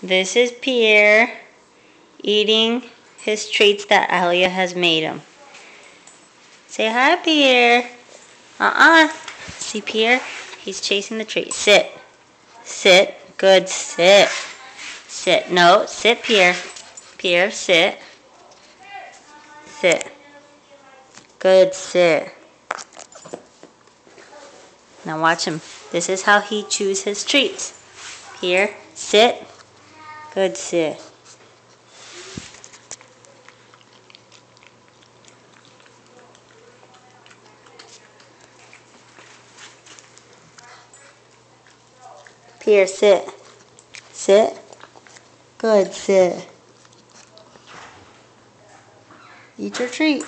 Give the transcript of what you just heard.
This is Pierre eating his treats that Alia has made him. Say hi, Pierre. See Pierre? He's chasing the treat. Sit. Sit. Good. Sit. Sit. No. Sit, Pierre. Pierre, sit. Sit. Good. Sit. Now watch him. This is how he chews his treats. Pierre, sit. Good. Sit. Pierre, sit. Sit. Good. Sit. Eat your treat.